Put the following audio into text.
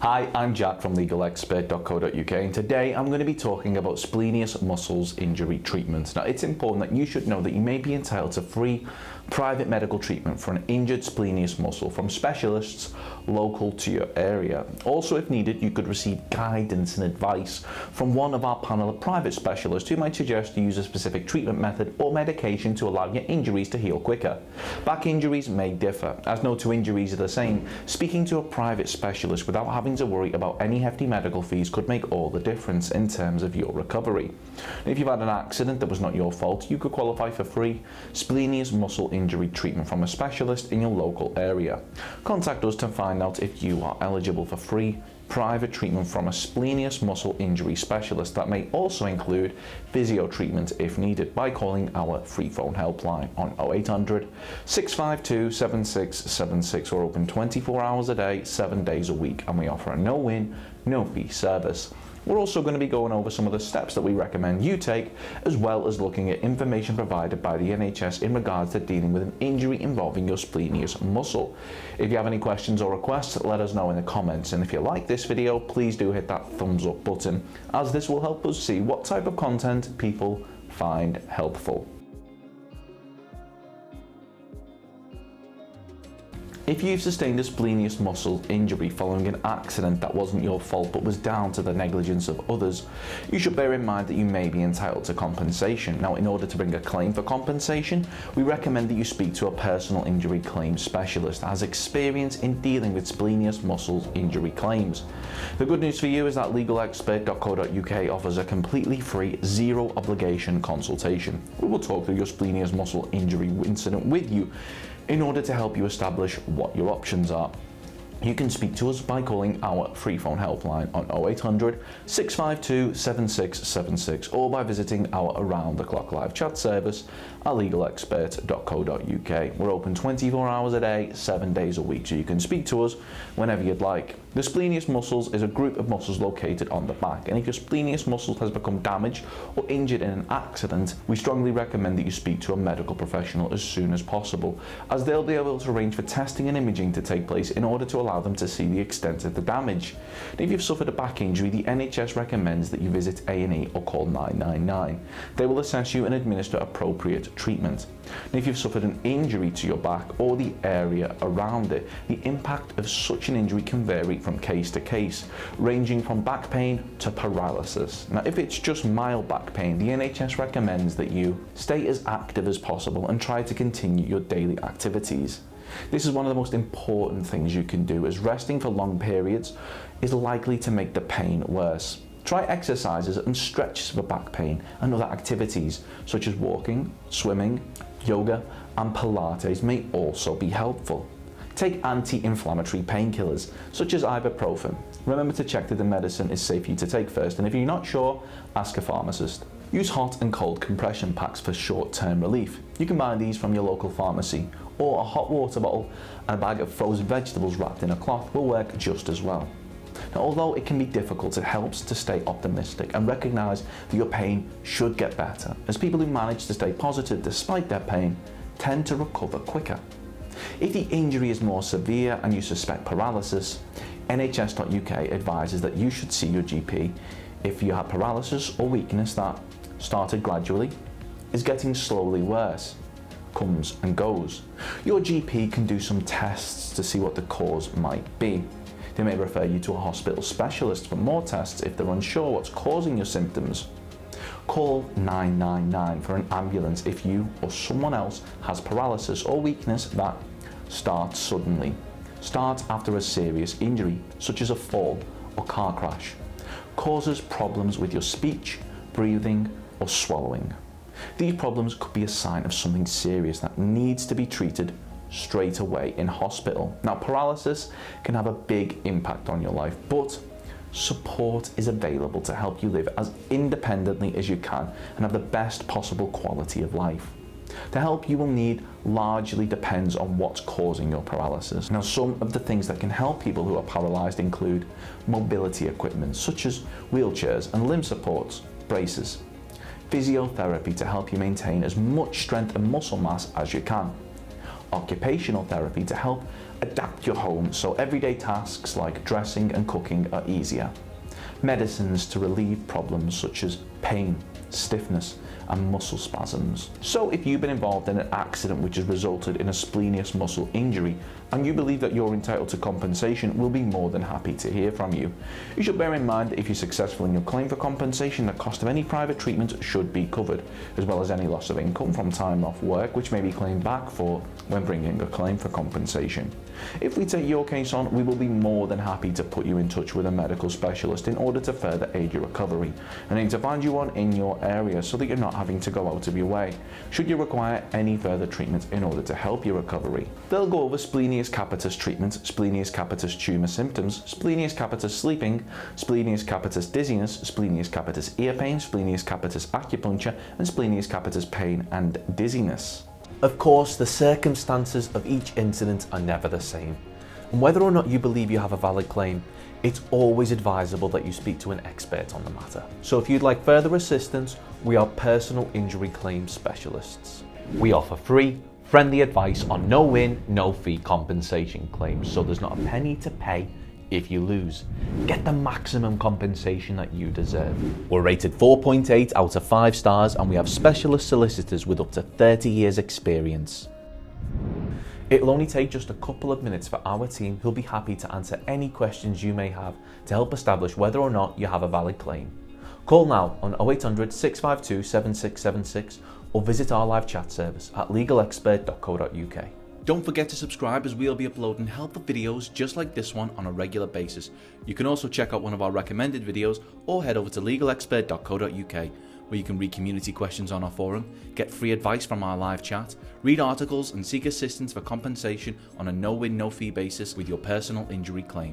Hi, I'm Jack from legalexpert.co.uk, and today I'm going to be talking about splenius muscles injury treatment. Now, it's important that you should know that you may be entitled to free private medical treatment for an injured splenius muscle from specialists local to your area. Also, if needed, you could receive guidance and advice from one of our panel of private specialists who might suggest you use a specific treatment method or medication to allow your injuries to heal quicker. Back injuries may differ, as no two injuries are the same. Speaking to a private specialist without having to worry about any hefty medical fees could make all the difference in terms of your recovery. If you've had an accident that was not your fault, you could qualify for free splenius muscle injury treatment from a specialist in your local area. Contact us to find out if you are eligible for free private treatment from a splenius muscle injury specialist. That may also include physio treatment if needed by calling our free phone helpline on 0800 652 7676. We're open 24 hours a day, 7 days a week, and we offer a no-win, no-fee service. We're also going to be going over some of the steps that we recommend you take, as well as looking at information provided by the NHS in regards to dealing with an injury involving your splenius muscle. If you have any questions or requests, let us know in the comments. And if you like this video, please do hit that thumbs up button, as this will help us see what type of content people find helpful. If you've sustained a splenius muscle injury following an accident that wasn't your fault but was down to the negligence of others, you should bear in mind that you may be entitled to compensation. Now, in order to bring a claim for compensation, we recommend that you speak to a personal injury claims specialist that has experience in dealing with splenius muscle injury claims. The good news for you is that legalexpert.co.uk offers a completely free, zero obligation consultation. We will talk through your splenius muscle injury incident with you in order to help you establish what your options are. You can speak to us by calling our free phone helpline on 0800 652 7676 or by visiting our around-the-clock live chat service at legalexpert.co.uk. We're open 24 hours a day, 7 days a week, so you can speak to us whenever you'd like. The splenius muscles is a group of muscles located on the back, and if your splenius muscle has become damaged or injured in an accident, we strongly recommend that you speak to a medical professional as soon as possible, as they'll be able to arrange for testing and imaging to take place in order to allow them to see the extent of the damage. And if you've suffered a back injury, the NHS recommends that you visit A&E or call 999. They will assess you and administer appropriate treatment. And if you've suffered an injury to your back or the area around it, the impact of such an injury can vary from case to case, ranging from back pain to paralysis. Now, if it's just mild back pain, the NHS recommends that you stay as active as possible and try to continue your daily activities. This is one of the most important things you can do, as resting for long periods is likely to make the pain worse. Try exercises and stretches for back pain and other activities such as walking, swimming, yoga and Pilates may also be helpful. Take anti-inflammatory painkillers such as ibuprofen. Remember to check that the medicine is safe for you to take first, and if you're not sure, ask a pharmacist. Use hot and cold compression packs for short-term relief. You can buy these from your local pharmacy, or a hot water bottle and a bag of frozen vegetables wrapped in a cloth will work just as well. Now, although it can be difficult, it helps to stay optimistic and recognise that your pain should get better, as people who manage to stay positive despite their pain tend to recover quicker. If the injury is more severe and you suspect paralysis, NHS.uk advises that you should see your GP if you have paralysis or weakness that started gradually, is getting slowly worse, comes and goes. Your GP can do some tests to see what the cause might be. They may refer you to a hospital specialist for more tests if they're unsure what's causing your symptoms. Call 999 for an ambulance if you or someone else has paralysis or weakness that starts suddenly, starts after a serious injury such as a fall or car crash, causes problems with your speech, breathing or swallowing. These problems could be a sign of something serious that needs to be treated straight away in hospital. Now, paralysis can have a big impact on your life, but support is available to help you live as independently as you can and have the best possible quality of life. The help you will need largely depends on what's causing your paralysis. Now, some of the things that can help people who are paralyzed include mobility equipment such as wheelchairs and limb supports, braces, physiotherapy to help you maintain as much strength and muscle mass as you can, occupational therapy to help adapt your home so everyday tasks like dressing and cooking are easier, medicines to relieve problems such as pain, stiffness, and muscle spasms. So if you've been involved in an accident which has resulted in a splenius muscle injury and you believe that you're entitled to compensation, we'll be more than happy to hear from you. You should bear in mind that if you're successful in your claim for compensation, the cost of any private treatment should be covered, as well as any loss of income from time off work which may be claimed back for when bringing a claim for compensation. If we take your case on, we will be more than happy to put you in touch with a medical specialist in order to further aid your recovery and aim to find you one in your area so that you're not having to go out of your way should you require any further treatment in order to help your recovery. They'll go over splenius capitis treatment, splenius capitis tumour symptoms, splenius capitis sleeping, splenius capitis dizziness, splenius capitis ear pain, splenius capitis acupuncture, and splenius capitis pain and dizziness. Of course, the circumstances of each incident are never the same, and whether or not you believe you have a valid claim, it's always advisable that you speak to an expert on the matter. So if you'd like further assistance, we are personal injury claim specialists. We offer free, friendly advice on no-win, no-fee compensation claims, so there's not a penny to pay if you lose. Get the maximum compensation that you deserve. We're rated 4.8 out of 5 stars, and we have specialist solicitors with up to 30 years experience. It'll only take just a couple of minutes for our team, who'll be happy to answer any questions you may have to help establish whether or not you have a valid claim. Call now on 0800 652 7676 or visit our live chat service at legalexpert.co.uk. Don't forget to subscribe, as we'll be uploading helpful videos just like this one on a regular basis. You can also check out one of our recommended videos or head over to legalexpert.co.uk, where you can read community questions on our forum, get free advice from our live chat, read articles and seek assistance for compensation on a no-win, no-fee basis with your personal injury claim.